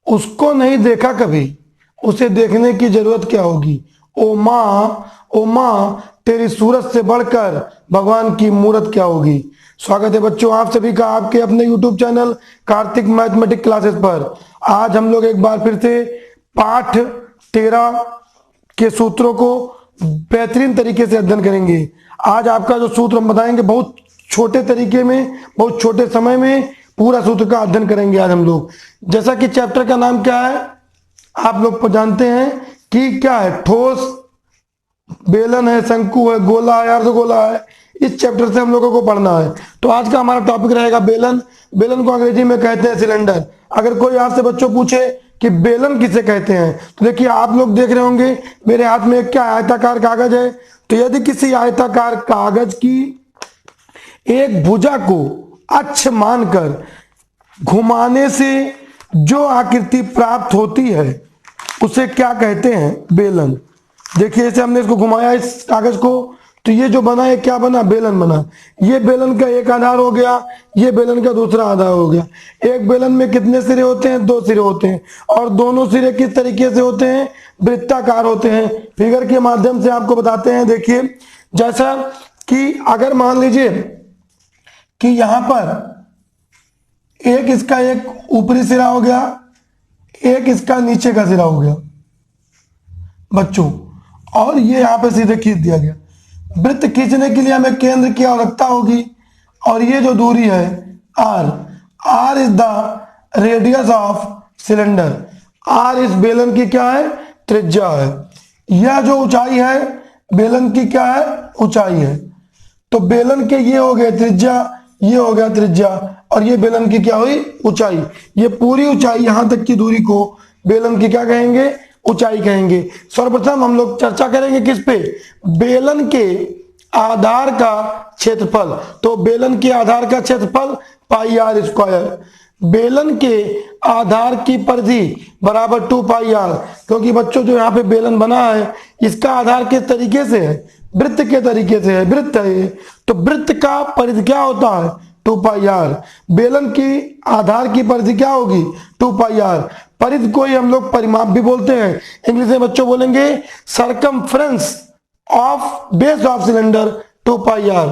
उसको नहीं देखा कभी, उसे देखने की जरूरत क्या होगी। ओ माँ तेरी सूरत से बढ़कर भगवान की मूरत क्या होगी। स्वागत है बच्चों आप सभी का आपके अपने YouTube channel Kartik mathematics classes पर। आज हम लोग एक बार फिर से पाठ 13 के सूत्रों को बेहतरीन तरीके से अध्ययन करेंगे। आज आपका जो सूत्र हम बताएंगे बहुत छोटे तरीके में, बहुत छोटे समय में पूरा सूत्र का अध्ययन करेंगे आज हम लोग। जैसा कि चैप्टर का नाम क्या है आप लोग जानते हैं कि क्या है, ठोस, बेलन है, शंकु है, गोला है, अर्धगोला है। इस चैप्टर से हम लोगों को पढ़ना है। तो आज का हमारा टॉपिक रहेगा बेलन। बेलन को अंग्रेजी में कहते हैं सिलेंडर। अगर कोई आपसे बच्चों पूछे कि बेलन किसे कहते हैं तो देखिए आप लोग देख रहे होंगे मेरे हाथ में क्या आयताकार कागज है। तो यदि किसी आयताकार कागज की एक भुजा को अक्ष मानकर घुमाने से जो आकृति प्राप्त होती है उसे क्या कहते हैं, बेलन। देखिए ऐसे हमने इसको घुमाया इस कागज को, तो ये जो बना है क्या बना, बेलन बना। ये बेलन का एक आधार हो गया, ये बेलन का दूसरा आधार हो गया। एक बेलन में कितने सिरे होते हैं, 2 सिरे होते हैं, और दोनों सिरे किस तरीके से होते हैं, वृत्ताकार होते हैं। फिगर के माध्यम से आपको बताते हैं। देखिए जैसा कि अगर मान लीजिए कि यहां पर एक इसका एक ऊपरी सिरा हो गया, एक इसका नीचे का सिरा हो गया बच्चों, और ये यहां पे सीधे खींच दिया गया। वृत्त खींचने के लिए हमें केंद्र की आवश्यकता होगी, और ये जो दूरी है r is the radius of cylinder. r इस बेलन की क्या है, त्रिज्या है। यह जो ऊंचाई है बेलन की क्या है, ऊंचाई है। तो बेलन के ये हो गए त्रिज्या, ये हो गया त्रिज्या, और ये बेलन की क्या हुई, ऊंचाई। ये पूरी ऊंचाई यहां तक की दूरी को बेलन की क्या कहेंगे, ऊंचाई कहेंगे। सर्वप्रथम हम लोग चर्चा करेंगे किस पे, बेलन के आधार का क्षेत्रफल। तो बेलन के आधार का क्षेत्रफल पाई आर स्क्वायर। बेलन के आधार की परिधि बराबर 2 पाई आर। क्योंकि बच्चों जो यहाँ पे बेलन बना है इसका आधार किस तरीके से है, वृत्त के तरीके से है, वृत्त है। तो वृत्त का परिधि क्या होता है, 2 पाई आर। बेलन की आधार की परिधि क्या होगी, 2 पाई आर। परिधि को ही हम लोग परिमाप भी बोलते हैं। इंग्लिश में बच्चों बोलेंगे circumference of base of cylinder 2 pi r.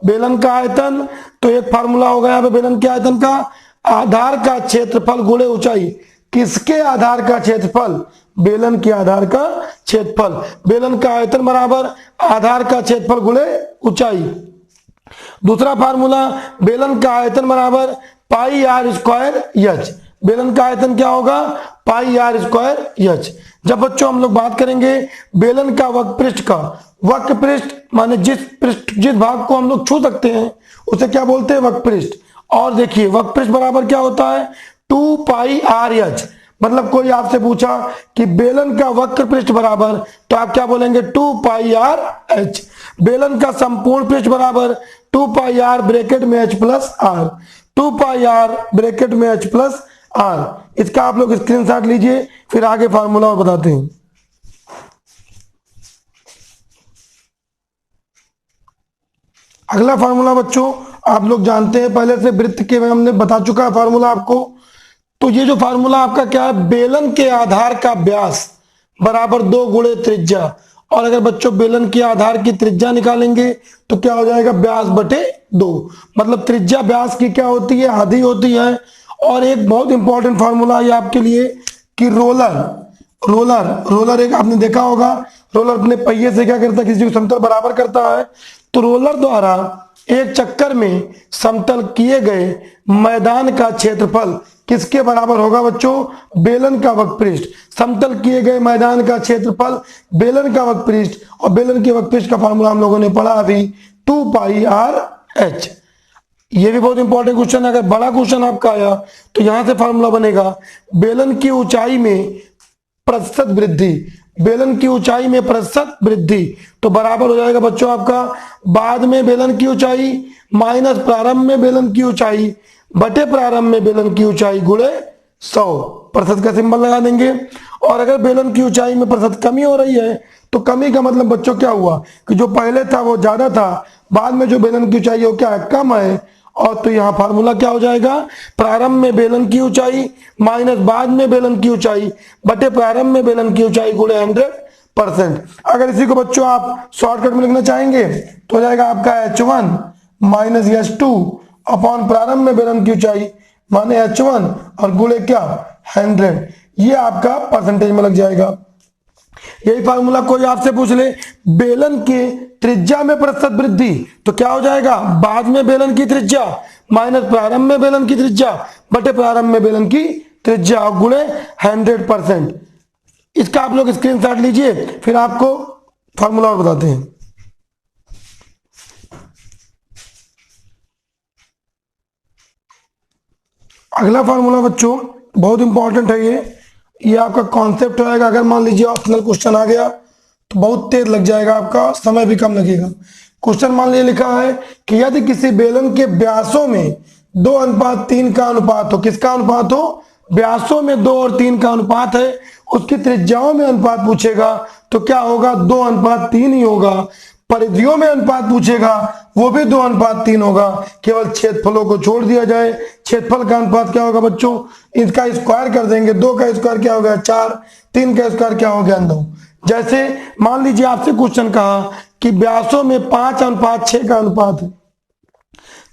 बेलन का आयतन, तो एक फार्मूला होगा यहाँ पे बेलन के आयतन का, आधार का क्षेत्रफल गुणे ऊंचाई। किसके आधार का क्षेत्रफल, बेलन के आधार का क्षेत्रफल। बेलन का आयतन बराबर आधार का क्षेत्रफल गुणे ऊंचाई। दूसरा फार्मूला बेलन का आयतन बराबर पाई आर स्क्वायर एच। बेलन का आयतन क्या होगा, पाई आर स्क्वायर एच। जब बच्चों हम लोग बात करेंगे बेलन का वक्रपृष्ठ का, वक्रपृष्ठ माने जिस भाग को हम लोग छू सकते हैं उसे क्या बोलते हैं, वक्रपृष्ठ। और देखिए वक्रपृष्ठ बराबर क्या होता है, 2 पाई आर एच। मतलब कोई आपसे पूछा कि बेलन का वक्रपृष्ठ बराबर, तो आप क्या बोलेंगे, 2 पाई आर एच। बेलन का संपूर्ण पृष्ठ बराबर 2 पाई आर ब्रैकेट में h plus r. 2 pi r bracket में एच प्लस आर। इसका आप लोग स्क्रीनशॉट लीजिए, फिर आगे फार्मूला और बताते हैं। अगला फार्मूला बच्चों आप लोग जानते हैं पहले से, वृत्त के में हमने बता चुका है फार्मूला आपको। तो ये जो फार्मूला आपका क्या है, बेलन के आधार का व्यास बराबर 2 गुणे त्रिज्या। और अगर बच्चों बेलन के आधार की त्रिज्या निकालेंगे तो क्या हो जाएगा, व्यास बटे 2। मतलब त्रिज्या व्यास की क्या होती है, आधी होती है। और एक बहुत इंपॉर्टेंट फार्मूला है आपके लिए कि रोलर एक आपने देखा होगा, रोलर अपने पहिए से क्या करता है, किसी को समतल बराबर करता है। तो रोलर द्वारा एक चक्कर में समतल किए गए मैदान का क्षेत्रफल किसके बराबर होगा बच्चों, बेलन का वक्रपृष्ठ। समतल किए गए मैदान का क्षेत्रफल बेलन का वक्रपृष्ठ, और बेलन के वक्रपृष्ठ का फार्मूला हम लोगों ने पढ़ा अभी, 2 पाई आर एच। ये भी बहुत इंपॉर्टेंट क्वेश्चन है। अगर बड़ा क्वेश्चन आपका आया तो यहां से फार्मूला बनेगा बेलन की ऊंचाई में प्रतिशत वृद्धि। बेलन की ऊंचाई में प्रतिशत वृद्धि तो बराबर हो जाएगा बच्चों आपका बाद में बेलन की ऊंचाई माइनस प्रारंभ में बेलन की ऊंचाई बटे प्रारंभ में बेलन की ऊंचाई गुणे 100। प्रतिशत का सिंबल लगा देंगे। और अगर बेलन की ऊंचाई में प्रतिशत कमी हो रही है तो कमी का मतलब बच्चों क्या हुआ कि जो पहले था वो ज्यादा था, बाद में जो बेलन की ऊंचाई है वो क्या है, कम है। और तो यहाँ फार्मूला क्या हो जाएगा, प्रारंभ में बेलन की ऊंचाई माइनस बाद में बेलन की ऊंचाई बटे प्रारंभ में बेलन की ऊंचाई गुणे 100%। अगर इसी को बच्चों आप शॉर्टकट में लिखना चाहेंगे तो हो जाएगा आपका H1 माइनस H2 अपॉन प्रारंभ में बेलन की ऊंचाई माने H1 और गुणे क्या 100, ये आपका परसेंटेज में लग जाएगा। यही फार्मूला कोई आपसे पूछ ले बेलन के त्रिज्या में प्रतिशत वृद्धि, तो क्या हो जाएगा, बाद में बेलन की त्रिज्या माइनस प्रारंभ में बेलन की त्रिज्या बटे प्रारंभ में बेलन की त्रिज्या गुणे 100%। इसका आप लोग स्क्रीनशॉट लीजिए, फिर आपको फार्मूला और बताते हैं। अगला फार्मूला बच्चों बहुत इंपॉर्टेंट है, ये आपका कॉन्सेप्ट रहेगा। अगर मान लीजिए ऑप्शनल क्वेश्चन आ गया तो बहुत तेज लग जाएगा, आपका समय भी कम लगेगा। क्वेश्चन मान लीजिए लिखा है कि यदि किसी बेलन के व्यासों में 2:3 का अनुपात हो, किसका अनुपात हो, व्यासों में 2 और 3 का अनुपात है, उसकी त्रिज्याओं में अनुपात पूछेगा तो क्या होगा, 2:3 ही होगा। परिधियों में अनुपात पूछेगा वो भी 2:3 होगा, केवल छेदफलों को छोड़ दिया जाए। छेदफल का अनुपात क्या होगा बच्चों, इसका स्क्वायर कर देंगे, 2 का स्क्वायर क्या हो गया 4, 3 का स्क्वायर क्या हो गया 9। जैसे मान लीजिए आपसे क्वेश्चन कहा कि व्यासों में 5:6 का अनुपात है,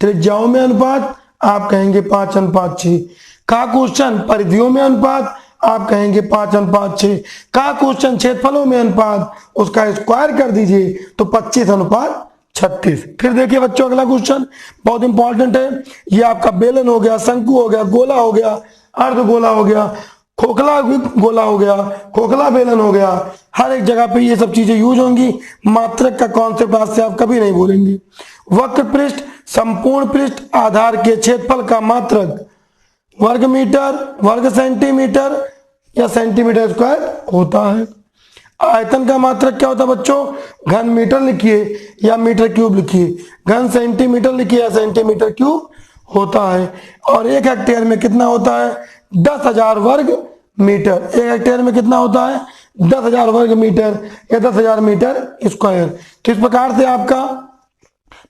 त्रिज्याओं में अनुपात आप कहेंगे 5:6 का क्वेश्चन, परिधियों में अनुपात आप कहेंगे 5:6 का क्वेश्चन, क्षेत्रफलों में अनुपात उसका स्क्वायर कर दीजिए तो 25:36। फिर देखिए बच्चों अगला क्वेश्चन बहुत इंपॉर्टेंट है। ये आपका बेलन हो गया, शंकु हो गया, गोला हो गया, अर्धगोला हो गया, खोखला गोला हो गया, खोखला बेलन हो गया, हर एक जगह पे ये सब चीजें यूज होंगी। मात्रक का कॉन्सेप्ट आज से आप कभी नहीं भूलेंगे। वक्र पृष्ठ, संपूर्ण पृष्ठ, आधार के क्षेत्रफल का मात्रक वर्ग मीटर, वर्ग सेंटीमीटर या सेंटीमीटर स्क्वायर होता है। आयतन का मात्रक क्या होता है बच्चों, घन मीटर लिखिए या मीटर क्यूब लिखिए, घन सेंटीमीटर लिखिए या सेंटीमीटर क्यूब होता है। और 1 हेक्टेयर में कितना होता है, 10,000 वर्ग मीटर। 1 हेक्टेयर में कितना होता है, 10,000 वर्ग मीटर या 10,000 मीटर स्क्वायर। तो इस प्रकार से आपका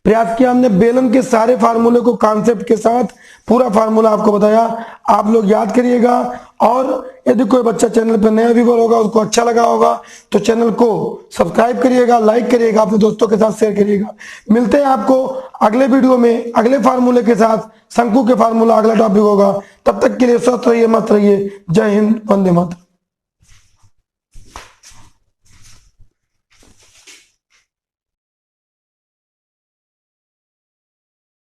प्रयास किया हमने, बेलन के सारे फार्मूले को कॉन्सेप्ट के साथ पूरा फार्मूला आपको बताया, आप लोग याद करिएगा। और यदि कोई बच्चा चैनल पर नया व्यूअर होगा, उसको अच्छा लगा होगा तो चैनल को सब्सक्राइब करिएगा, लाइक करिएगा, अपने दोस्तों के साथ शेयर करिएगा। मिलते हैं आपको अगले वीडियो में अगले फार्मूले के साथ, शंकु के फार्मूला अगला टॉपिक होगा। तब तक के लिए स्वस्थ रहिए, मस्त रहिए। जय हिंद, वंदे मातरम।